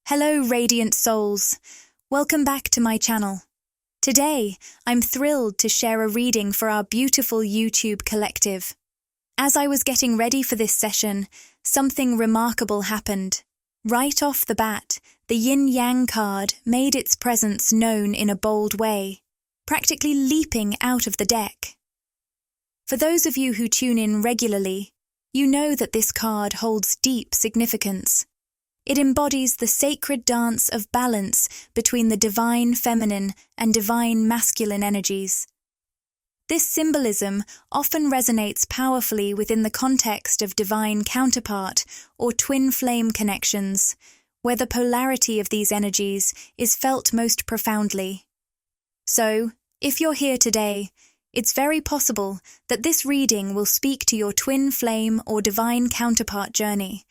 Hello, radiant souls. Welcome back to my channel. Today, I'm thrilled to share a reading for our beautiful YouTube collective. As I was getting ready for this session, something remarkable happened. Right off the bat, the Yin-Yang card made its presence known in a bold way, practically leaping out of the deck. For those of you who tune in regularly, you know that this card holds deep significance. It embodies the sacred dance of balance between the divine feminine and divine masculine energies. This symbolism often resonates powerfully within the context of divine counterpart or twin flame connections, where the polarity of these energies is felt most profoundly. So, if you're here today, it's very possible that this reading will speak to your twin flame or divine counterpart journey.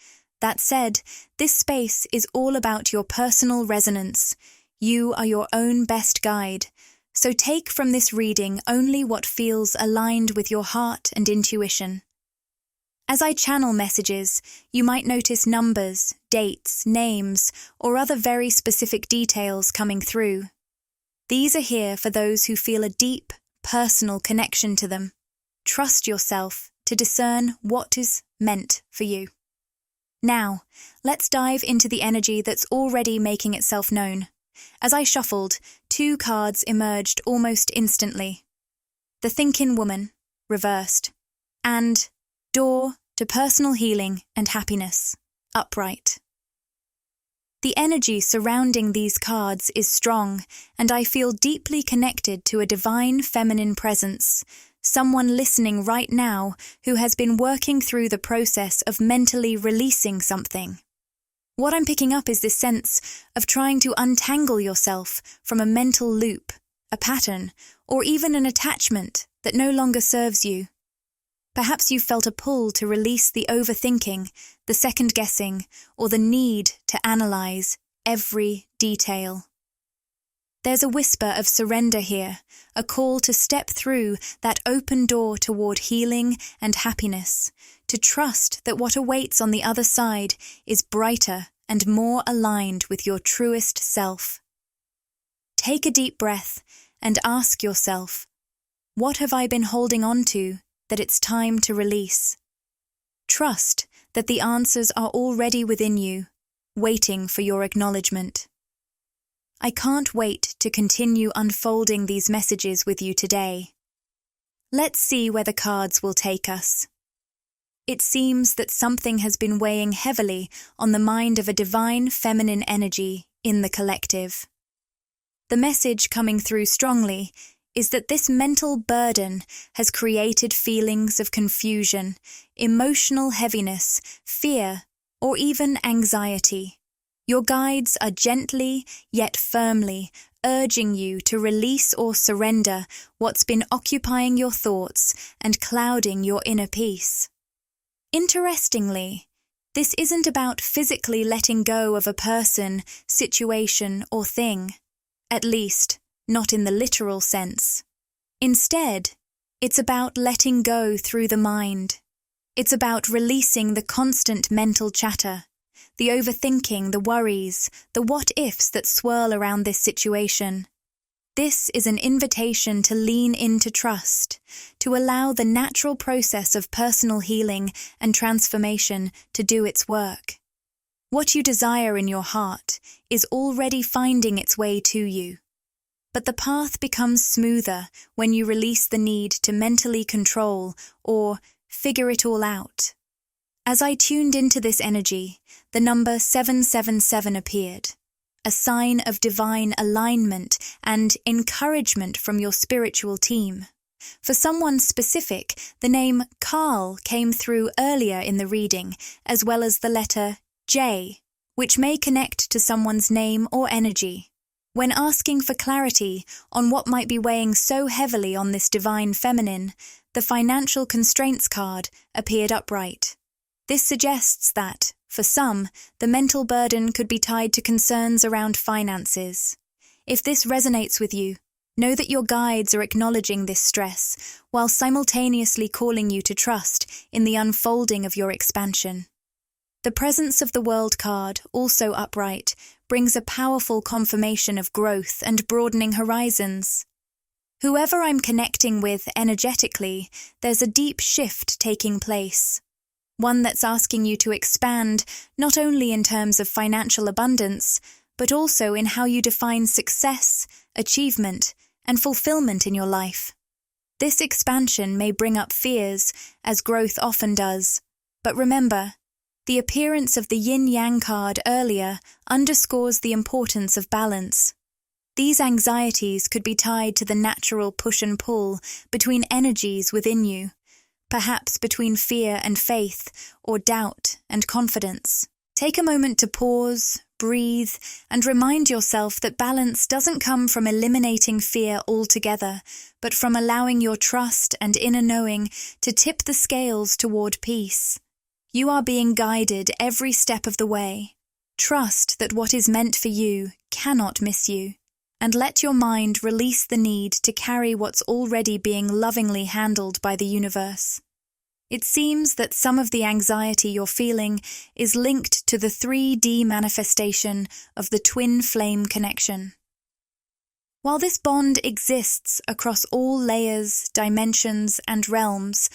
That said, this space is all about your personal resonance. You are your own best guide, so take from this reading only what feels aligned with your heart and intuition. As I channel messages, you might notice numbers, dates, names, or other very specific details coming through. These are here for those who feel a deep, personal connection to them. Trust yourself to discern what is meant for you. Now, let's dive into the energy that's already making itself known. As I shuffled, two cards emerged almost instantly. The Thinking Woman, reversed, and Door to Personal Healing and Happiness, upright. The energy surrounding these cards is strong, and I feel deeply connected to a divine feminine presence, someone listening right now who has been working through the process of mentally releasing something. What I'm picking up is this sense of trying to untangle yourself from a mental loop, a pattern, or even an attachment that no longer serves you. Perhaps you felt a pull to release the overthinking, the second-guessing, or the need to analyze every detail. There's a whisper of surrender here, a call to step through that open door toward healing and happiness, to trust that what awaits on the other side is brighter and more aligned with your truest self. Take a deep breath and ask yourself, what have I been holding on to that it's time to release? Trust that the answers are already within you, waiting for your acknowledgement. I can't wait to continue unfolding these messages with you today. Let's see where the cards will take us. It seems that something has been weighing heavily on the mind of a divine feminine energy in the collective. The message coming through strongly is that this mental burden has created feelings of confusion, emotional heaviness, fear, or even anxiety. Your guides are gently, yet firmly, urging you to release or surrender what's been occupying your thoughts and clouding your inner peace. Interestingly, this isn't about physically letting go of a person, situation, or thing, at least, not in the literal sense. Instead, it's about letting go through the mind. It's about releasing the constant mental chatter, the overthinking, the worries, the what-ifs that swirl around this situation. This is an invitation to lean into trust, to allow the natural process of personal healing and transformation to do its work. What you desire in your heart is already finding its way to you. But the path becomes smoother when you release the need to mentally control or figure it all out. As I tuned into this energy, the number 777 appeared, a sign of divine alignment and encouragement from your spiritual team. For someone specific, the name Carl came through earlier in the reading, as well as the letter J, which may connect to someone's name or energy. When asking for clarity on what might be weighing so heavily on this divine feminine, the financial constraints card appeared upright. This suggests that, for some, the mental burden could be tied to concerns around finances. If this resonates with you, know that your guides are acknowledging this stress while simultaneously calling you to trust in the unfolding of your expansion. The presence of the World card, also upright, brings a powerful confirmation of growth and broadening horizons. Whoever I'm connecting with energetically, there's a deep shift taking place. One that's asking you to expand not only in terms of financial abundance, but also in how you define success, achievement, and fulfillment in your life. This expansion may bring up fears, as growth often does, but remember, the appearance of the yin-yang card earlier underscores the importance of balance. These anxieties could be tied to the natural push and pull between energies within you, perhaps between fear and faith, or doubt and confidence. Take a moment to pause, breathe, and remind yourself that balance doesn't come from eliminating fear altogether, but from allowing your trust and inner knowing to tip the scales toward peace. You are being guided every step of the way. Trust that what is meant for you cannot miss you, and let your mind release the need to carry what's already being lovingly handled by the universe. It seems that some of the anxiety you're feeling is linked to the 3D manifestation of the twin flame connection. While this bond exists across all layers, dimensions, and realms,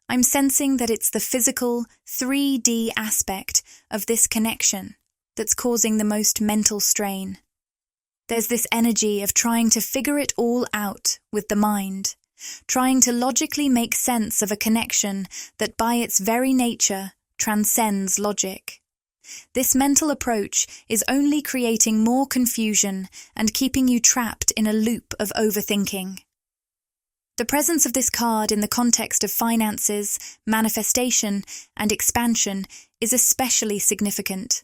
I'm sensing that it's the physical 3D aspect of this connection that's causing the most mental strain. There's this energy of trying to figure it all out with the mind, trying to logically make sense of a connection that by its very nature transcends logic. This mental approach is only creating more confusion and keeping you trapped in a loop of overthinking. The presence of this card in the context of finances, manifestation, and expansion is especially significant.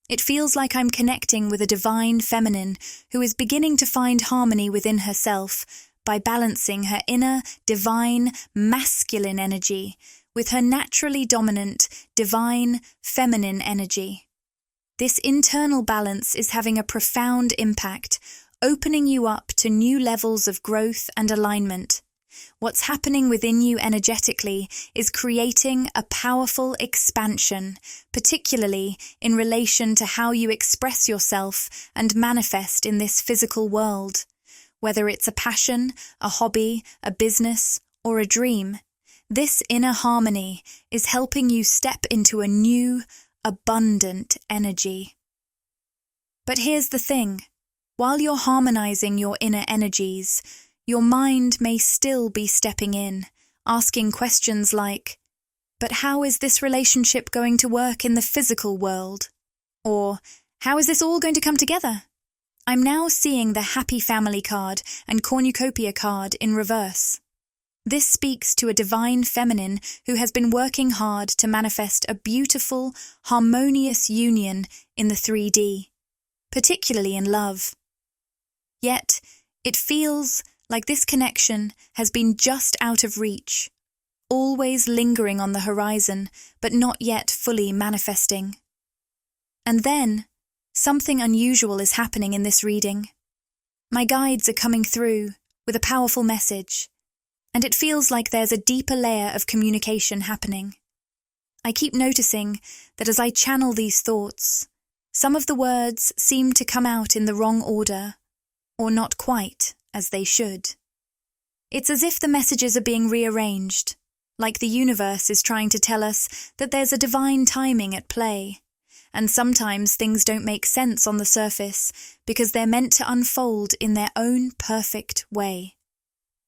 It feels like I'm connecting with a divine feminine who is beginning to find harmony within herself by balancing her inner, divine, masculine energy with her naturally dominant, divine, feminine energy. This internal balance is having a profound impact, opening you up to new levels of growth and alignment. What's happening within you energetically is creating a powerful expansion, particularly in relation to how you express yourself and manifest in this physical world. Whether it's a passion, a hobby, a business, or a dream, this inner harmony is helping you step into a new, abundant energy. But here's the thing. While you're harmonizing your inner energies, your mind may still be stepping in, asking questions like, but how is this relationship going to work in the physical world? Or, how is this all going to come together? I'm now seeing the Happy Family card and Cornucopia card in reverse. This speaks to a divine feminine who has been working hard to manifest a beautiful, harmonious union in the 3D, particularly in love. Yet, it feels like this connection has been just out of reach, always lingering on the horizon, but not yet fully manifesting. And then, something unusual is happening in this reading. My guides are coming through with a powerful message, and it feels like there's a deeper layer of communication happening. I keep noticing that as I channel these thoughts, some of the words seem to come out in the wrong order, or not quite as they should. It's as if the messages are being rearranged, like the universe is trying to tell us that there's a divine timing at play, and sometimes things don't make sense on the surface because they're meant to unfold in their own perfect way.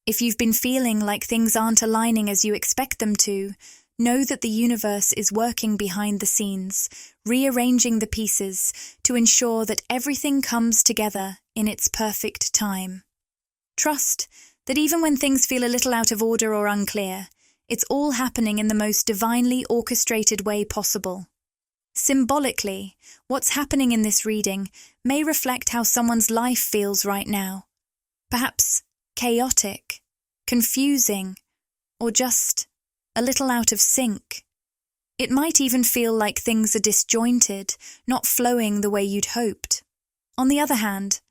If you've been feeling like things aren't aligning as you expect them to, know that the universe is working behind the scenes, rearranging the pieces to ensure that everything comes together in its perfect time. Trust that even when things feel a little out of order or unclear, it's all happening in the most divinely orchestrated way possible. Symbolically, what's happening in this reading may reflect how someone's life feels right now. Perhaps chaotic, confusing, or just a little out of sync. It might even feel like things are disjointed, not flowing the way you'd hoped. On the other hand,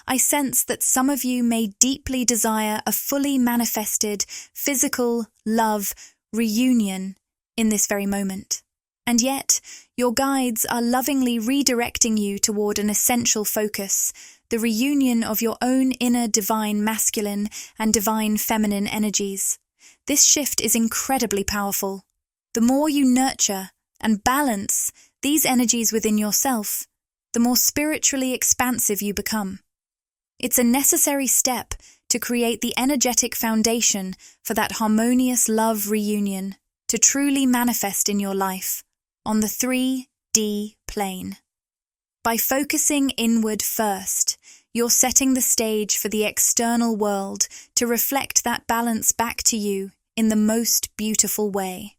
I sense that some of you may deeply desire a fully manifested, physical, love, reunion in this very moment. And yet, your guides are lovingly redirecting you toward an essential focus, the reunion of your own inner divine masculine and divine feminine energies. This shift is incredibly powerful. The more you nurture and balance these energies within yourself, the more spiritually expansive you become. It's a necessary step to create the energetic foundation for that harmonious love reunion to truly manifest in your life on the 3D plane. By focusing inward first, you're setting the stage for the external world to reflect that balance back to you in the most beautiful way.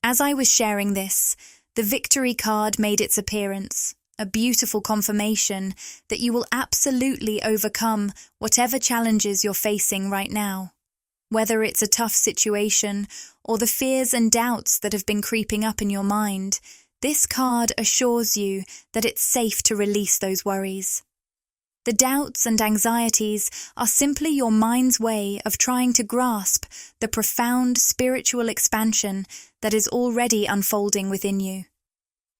As I was sharing this, the victory card made its appearance, a beautiful confirmation that you will absolutely overcome whatever challenges you're facing right now. Whether it's a tough situation or the fears and doubts that have been creeping up in your mind, this card assures you that it's safe to release those worries. The doubts and anxieties are simply your mind's way of trying to grasp the profound spiritual expansion that is already unfolding within you.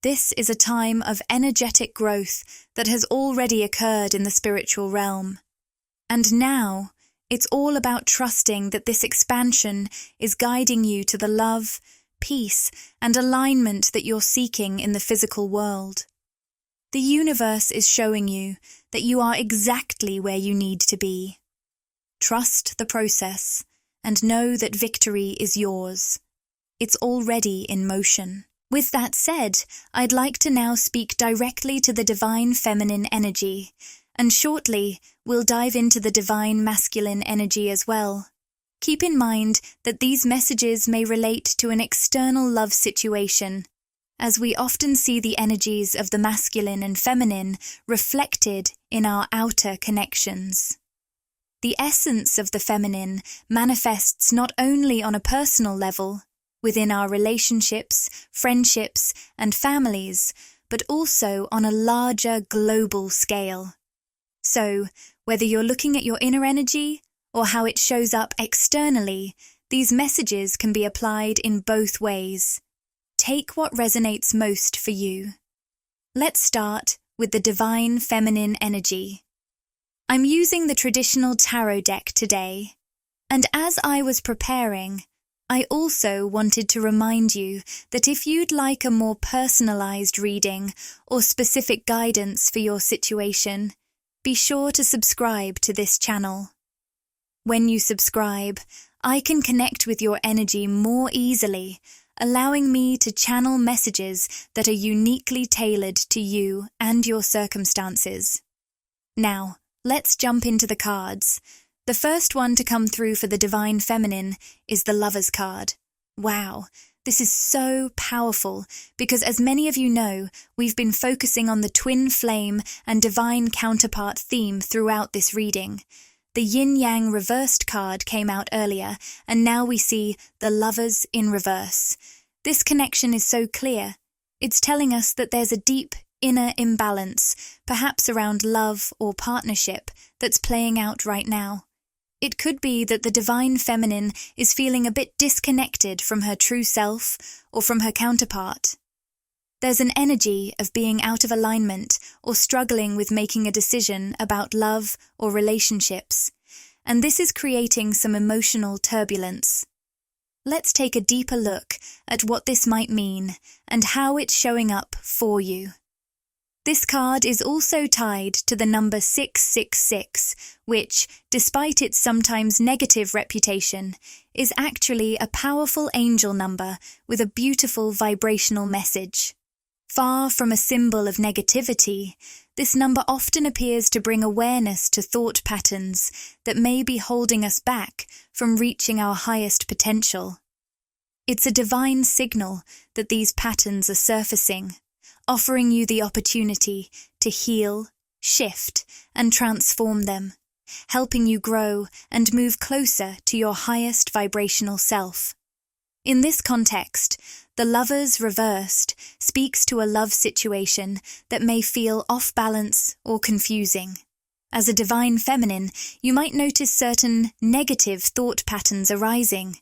This is a time of energetic growth that has already occurred in the spiritual realm. And now, it's all about trusting that this expansion is guiding you to the love, peace, and alignment that you're seeking in the physical world. The universe is showing you that you are exactly where you need to be. Trust the process and know that victory is yours. It's already in motion. With that said, I'd like to now speak directly to the divine feminine energy, and shortly we'll dive into the divine masculine energy as well. Keep in mind that these messages may relate to an external love situation, as we often see the energies of the masculine and feminine reflected in our outer connections. The essence of the feminine manifests not only on a personal level, within our relationships, friendships, and families, but also on a larger global scale. So, whether you're looking at your inner energy or how it shows up externally, these messages can be applied in both ways. Take what resonates most for you. Let's start with the divine feminine energy. I'm using the traditional tarot deck today, and as I was preparing, I also wanted to remind you that if you'd like a more personalized reading or specific guidance for your situation, be sure to subscribe to this channel. When you subscribe, I can connect with your energy more easily, allowing me to channel messages that are uniquely tailored to you and your circumstances. Now, let's jump into the cards. The first one to come through for the Divine Feminine is the Lover's card. Wow, this is so powerful because, as many of you know, we've been focusing on the twin flame and divine counterpart theme throughout this reading. The yin-yang reversed card came out earlier, and now we see the Lovers in reverse. This connection is so clear. It's telling us that there's a deep inner imbalance, perhaps around love or partnership, that's playing out right now. It could be that the Divine Feminine is feeling a bit disconnected from her true self or from her counterpart. There's an energy of being out of alignment or struggling with making a decision about love or relationships, and this is creating some emotional turbulence. Let's take a deeper look at what this might mean and how it's showing up for you. This card is also tied to the number 666, which, despite its sometimes negative reputation, is actually a powerful angel number with a beautiful vibrational message. Far from a symbol of negativity, this number often appears to bring awareness to thought patterns that may be holding us back from reaching our highest potential. It's a divine signal that these patterns are surfacing, offering you the opportunity to heal, shift, and transform them, helping you grow and move closer to your highest vibrational self. In this context, the Lovers reversed speaks to a love situation that may feel off balance or confusing. As a Divine Feminine, you might notice certain negative thought patterns arising.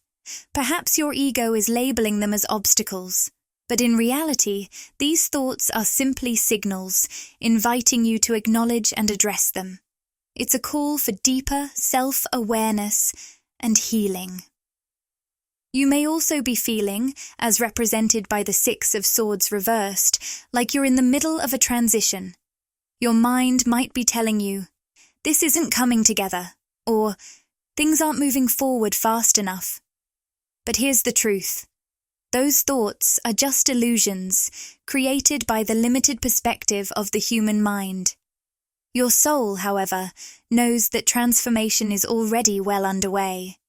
Perhaps your ego is labeling them as obstacles, But in reality, these thoughts are simply signals, inviting you to acknowledge and address them. It's a call for deeper self-awareness and healing. You may also be feeling, as represented by the Six of Swords reversed, like you're in the middle of a transition. Your mind might be telling you, "This isn't coming together," or "Things aren't moving forward fast enough." But here's the truth. Those thoughts are just illusions created by the limited perspective of the human mind. Your soul, however, knows that transformation is already well underway.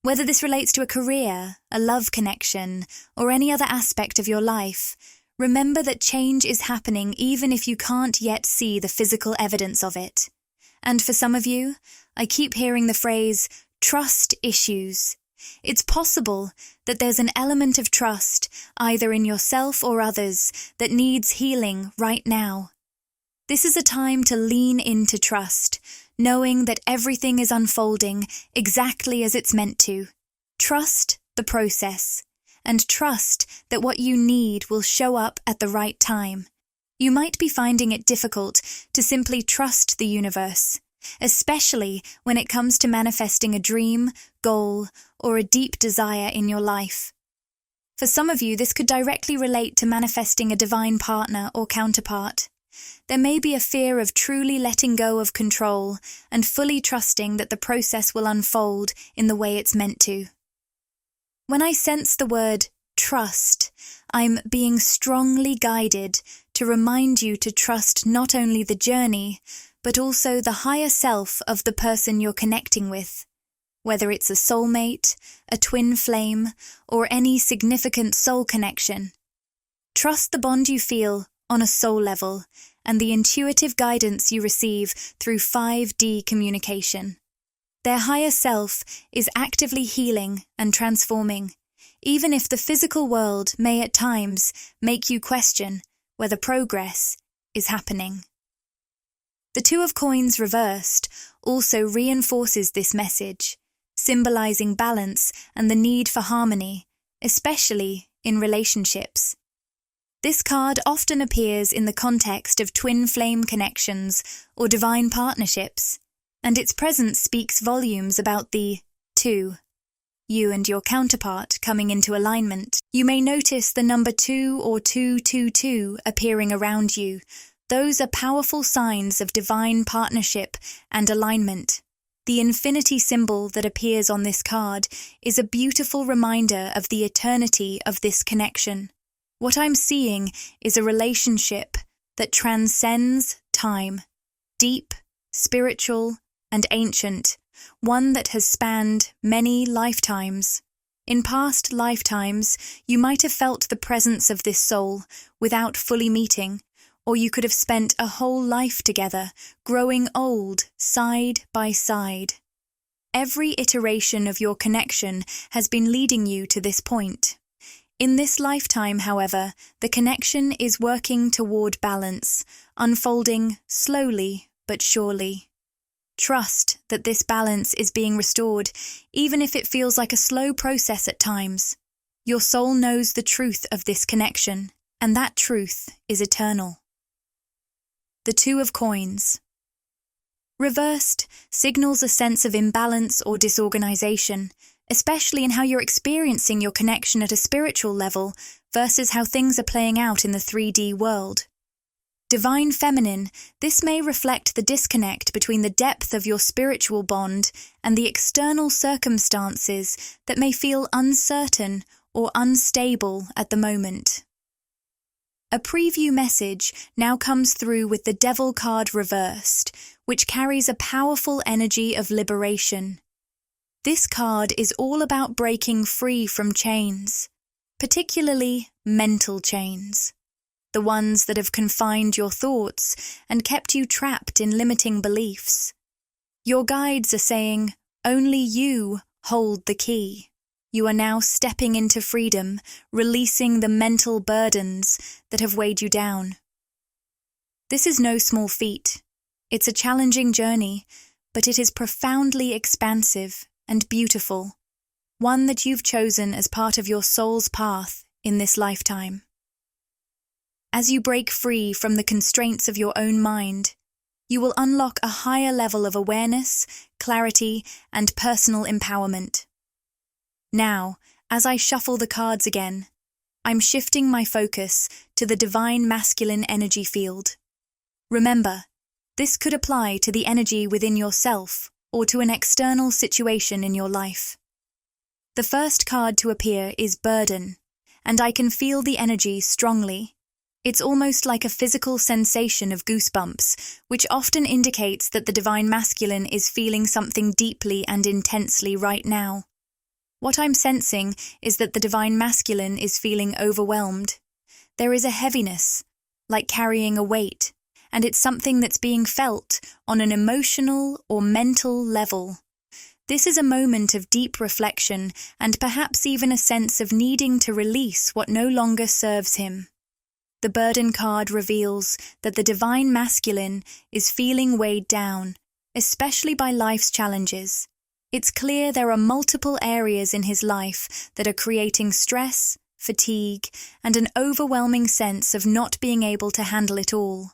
Whether this relates to a career, a love connection, or any other aspect of your life, remember that change is happening even if you can't yet see the physical evidence of it. And for some of you, I keep hearing the phrase, trust issues. It's possible that there's an element of trust, either in yourself or others, that needs healing right now. This is a time to lean into trust, knowing that everything is unfolding exactly as it's meant to. Trust the process, and trust that what you need will show up at the right time. You might be finding it difficult to simply trust the universe, especially when it comes to manifesting a dream, goal, or a deep desire in your life. For some of you, this could directly relate to manifesting a divine partner or counterpart. There may be a fear of truly letting go of control and fully trusting that the process will unfold in the way it's meant to. When I sense the word trust, I'm being strongly guided to remind you to trust not only the journey, but also the higher self of the person you're connecting with. Whether it's a soulmate, a twin flame, or any significant soul connection. Trust the bond you feel on a soul level and the intuitive guidance you receive through 5D communication. Their higher self is actively healing and transforming, even if the physical world may at times make you question whether progress is happening. The Two of Coins reversed also reinforces this message, symbolizing balance and the need for harmony, especially in relationships. This card often appears in the context of twin flame connections or divine partnerships, and its presence speaks volumes about the two, you and your counterpart coming into alignment. You may notice the number 2 or 222 appearing around you. Those are powerful signs of divine partnership and alignment. The infinity symbol that appears on this card is a beautiful reminder of the eternity of this connection. What I'm seeing is a relationship that transcends time, deep, spiritual, and ancient, one that has spanned many lifetimes. In past lifetimes, you might have felt the presence of this soul without fully meeting, or you could have spent a whole life together, growing old side by side. Every iteration of your connection has been leading you to this point. In this lifetime, however, the connection is working toward balance, unfolding slowly but surely. Trust that this balance is being restored, even if it feels like a slow process at times. Your soul knows the truth of this connection, and that truth is eternal. The Two of Coins. Reversed signals a sense of imbalance or disorganization, especially in how you're experiencing your connection at a spiritual level versus how things are playing out in the 3D world. Divine Feminine, this may reflect the disconnect between the depth of your spiritual bond and the external circumstances that may feel uncertain or unstable at the moment. A preview message now comes through with the Devil card reversed, which carries a powerful energy of liberation. This card is all about breaking free from chains, particularly mental chains, the ones that have confined your thoughts and kept you trapped in limiting beliefs. Your guides are saying, only you hold the key. You are now stepping into freedom, releasing the mental burdens that have weighed you down. This is no small feat. It's a challenging journey, but it is profoundly expansive and beautiful, one that you've chosen as part of your soul's path in this lifetime. As you break free from the constraints of your own mind, you will unlock a higher level of awareness, clarity, and personal empowerment. Now, as I shuffle the cards again, I'm shifting my focus to the divine masculine energy field. Remember, this could apply to the energy within yourself or to an external situation in your life. The first card to appear is burden, and I can feel the energy strongly. It's almost like a physical sensation of goosebumps, which often indicates that the divine masculine is feeling something deeply and intensely right now. What I'm sensing is that the divine masculine is feeling overwhelmed. There is a heaviness, like carrying a weight, and it's something that's being felt on an emotional or mental level. This is a moment of deep reflection and perhaps even a sense of needing to release what no longer serves him. The burden card reveals that the divine masculine is feeling weighed down, especially by life's challenges. It's clear there are multiple areas in his life that are creating stress, fatigue, and an overwhelming sense of not being able to handle it all.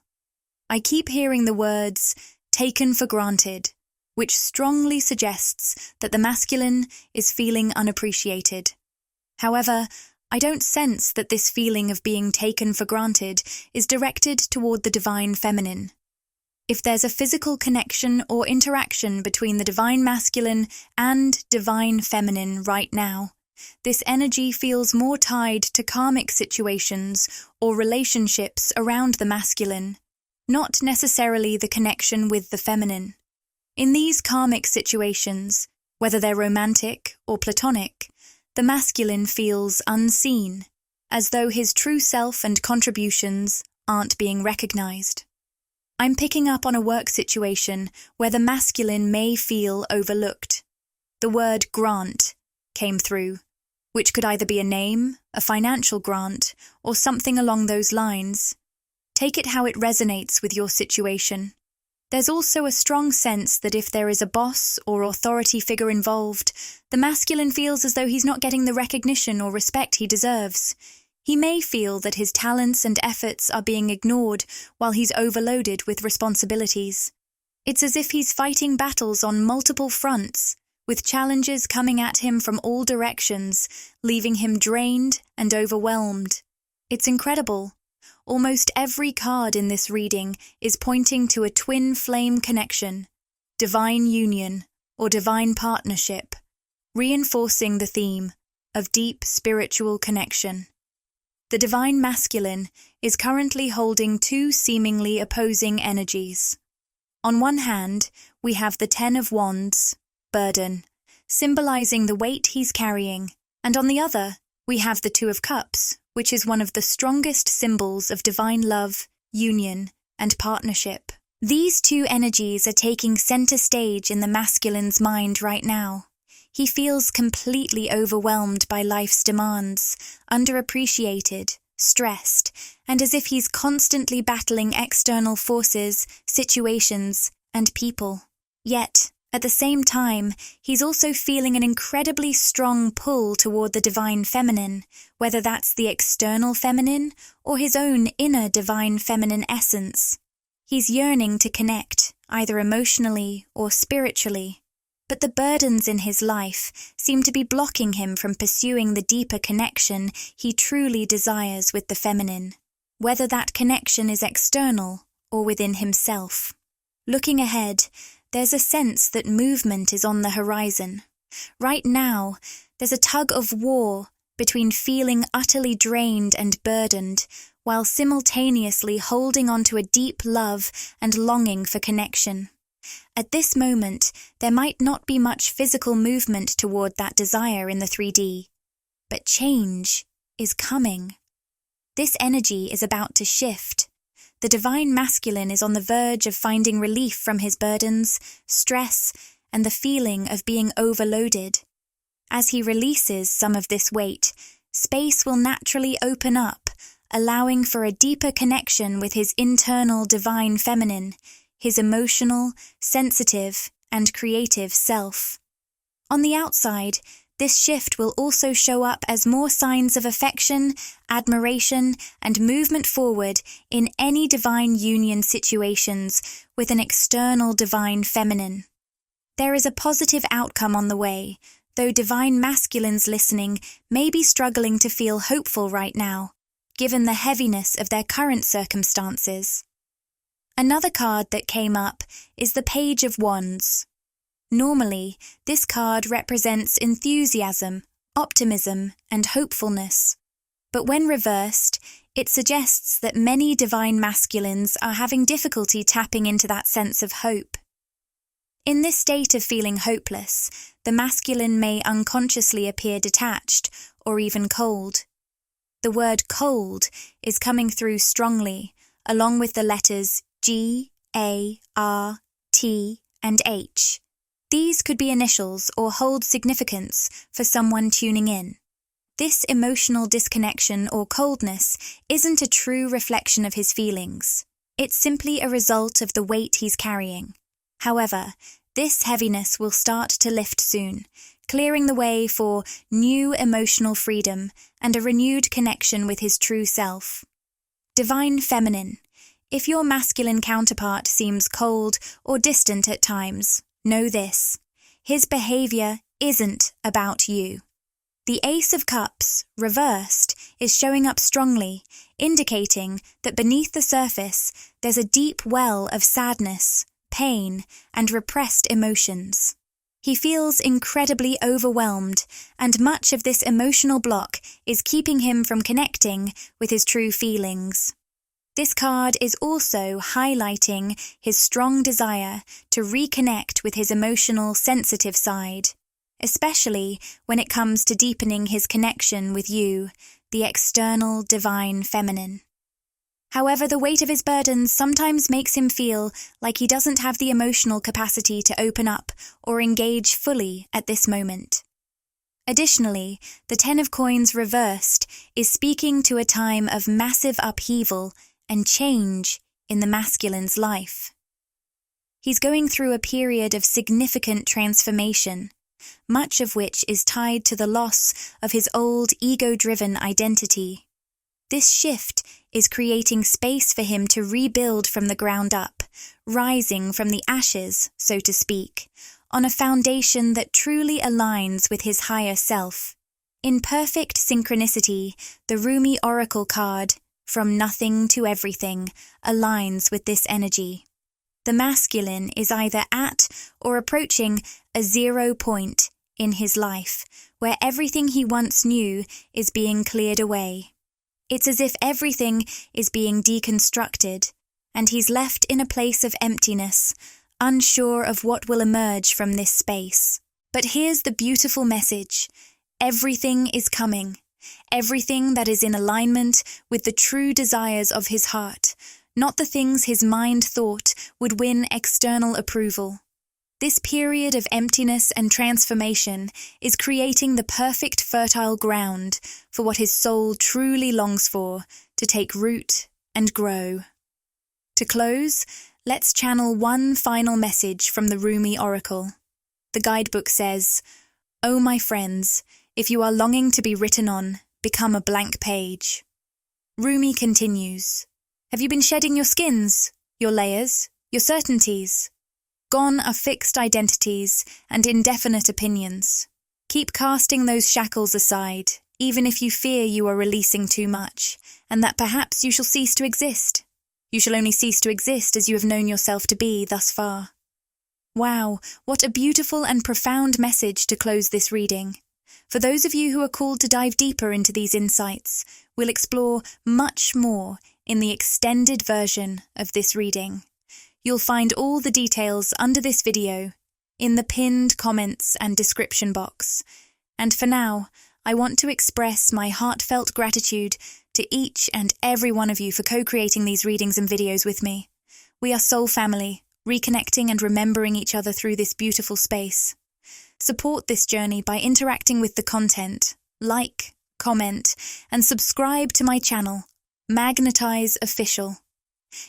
I keep hearing the words, taken for granted, which strongly suggests that the masculine is feeling unappreciated. However, I don't sense that this feeling of being taken for granted is directed toward the divine feminine. If there's a physical connection or interaction between the divine masculine and divine feminine right now, this energy feels more tied to karmic situations or relationships around the masculine, not necessarily the connection with the feminine. In these karmic situations, whether they're romantic or platonic, the masculine feels unseen, as though his true self and contributions aren't being recognized. I'm picking up on a work situation where the masculine may feel overlooked. The word grant came through, which could either be a name, a financial grant, or something along those lines. Take it how it resonates with your situation. There's also a strong sense that if there is a boss or authority figure involved, the masculine feels as though he's not getting the recognition or respect he deserves. He may feel that his talents and efforts are being ignored while he's overloaded with responsibilities. It's as if he's fighting battles on multiple fronts, with challenges coming at him from all directions, leaving him drained and overwhelmed. It's incredible. Almost every card in this reading is pointing to a twin flame connection, divine union, or divine partnership, reinforcing the theme of deep spiritual connection. The divine masculine is currently holding two seemingly opposing energies. On one hand, we have the Ten of Wands, burden, symbolizing the weight he's carrying, and on the other, we have the Two of Cups, which is one of the strongest symbols of divine love, union, and partnership. These two energies are taking center stage in the masculine's mind right now. He feels completely overwhelmed by life's demands, underappreciated, stressed, and as if he's constantly battling external forces, situations, and people. Yet, at the same time, he's also feeling an incredibly strong pull toward the divine feminine, whether that's the external feminine or his own inner divine feminine essence. He's yearning to connect, either emotionally or spiritually. But the burdens in his life seem to be blocking him from pursuing the deeper connection he truly desires with the feminine, whether that connection is external or within himself. Looking ahead, there's a sense that movement is on the horizon. Right now, there's a tug of war between feeling utterly drained and burdened, while simultaneously holding on to a deep love and longing for connection. At this moment, there might not be much physical movement toward that desire in the 3D, but change is coming. This energy is about to shift. The divine masculine is on the verge of finding relief from his burdens, stress, and the feeling of being overloaded. As he releases some of this weight, space will naturally open up, allowing for a deeper connection with his internal divine feminine, his emotional, sensitive, and creative self. On the outside, This shift will also show up as more signs of affection, admiration, and movement forward in any divine union situations with an external divine feminine. There is a positive outcome on the way, though divine masculines listening may be struggling to feel hopeful right now, given the heaviness of their current circumstances. Another card that came up is the Page of Wands. Normally, this card represents enthusiasm, optimism, and hopefulness. But when reversed, it suggests that many divine masculines are having difficulty tapping into that sense of hope. In this state of feeling hopeless, the masculine may unconsciously appear detached or even cold. The word cold is coming through strongly, along with the letters G, A, R, T, and H. These could be initials or hold significance for someone tuning in. This emotional disconnection or coldness isn't a true reflection of his feelings. It's simply a result of the weight he's carrying. However, this heaviness will start to lift soon, clearing the way for new emotional freedom and a renewed connection with his true self. Divine Feminine. If your masculine counterpart seems cold or distant at times, know this: his behavior isn't about you. The Ace of Cups, reversed, is showing up strongly, indicating that beneath the surface there's a deep well of sadness, pain, and repressed emotions. He feels incredibly overwhelmed, and much of this emotional block is keeping him from connecting with his true feelings. This card is also highlighting his strong desire to reconnect with his emotional, sensitive side, especially when it comes to deepening his connection with you, the external divine feminine. However, the weight of his burdens sometimes makes him feel like he doesn't have the emotional capacity to open up or engage fully at this moment. Additionally, the Ten of Coins reversed is speaking to a time of massive upheaval and change in the masculine's life. He's going through a period of significant transformation, much of which is tied to the loss of his old ego-driven identity. This shift is creating space for him to rebuild from the ground up, rising from the ashes, so to speak, on a foundation that truly aligns with his higher self. In perfect synchronicity, the Rumi Oracle card, From Nothing to Everything, aligns with this energy. The masculine is either at or approaching a 0 point in his life, where everything he once knew is being cleared away. It's as if everything is being deconstructed, and he's left in a place of emptiness, unsure of what will emerge from this space. But here's the beautiful message: everything is coming. Everything that is in alignment with the true desires of his heart, not the things his mind thought would win external approval. This period of emptiness and transformation is creating the perfect fertile ground for what his soul truly longs for to take root and grow. To close, let's channel one final message from the Rumi Oracle. The guidebook says, "Oh my friends, if you are longing to be written on, become a blank page." Rumi continues, "Have you been shedding your skins, your layers, your certainties? Gone are fixed identities and indefinite opinions. Keep casting those shackles aside, even if you fear you are releasing too much, and that perhaps you shall cease to exist. You shall only cease to exist as you have known yourself to be thus far." Wow, what a beautiful and profound message to close this reading. For those of you who are called to dive deeper into these insights, we'll explore much more in the extended version of this reading. You'll find all the details under this video in the pinned comments and description box. And for now, I want to express my heartfelt gratitude to each and every one of you for co-creating these readings and videos with me. We are soul family, reconnecting and remembering each other through this beautiful space. Support this journey by interacting with the content, like, comment, and subscribe to my channel, Magnetize Official.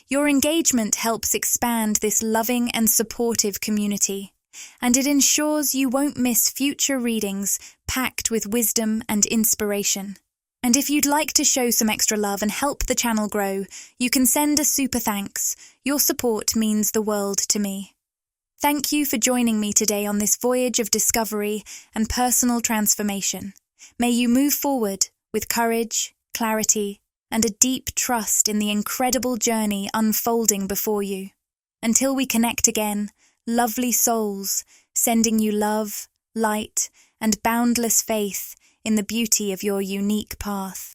Your engagement helps expand this loving and supportive community, and it ensures you won't miss future readings packed with wisdom and inspiration. And if you'd like to show some extra love and help the channel grow, you can send a super thanks. Your support means the world to me. Thank you for joining me today on this voyage of discovery and personal transformation. May you move forward with courage, clarity, and a deep trust in the incredible journey unfolding before you. Until we connect again, lovely souls, sending you love, light, and boundless faith in the beauty of your unique path.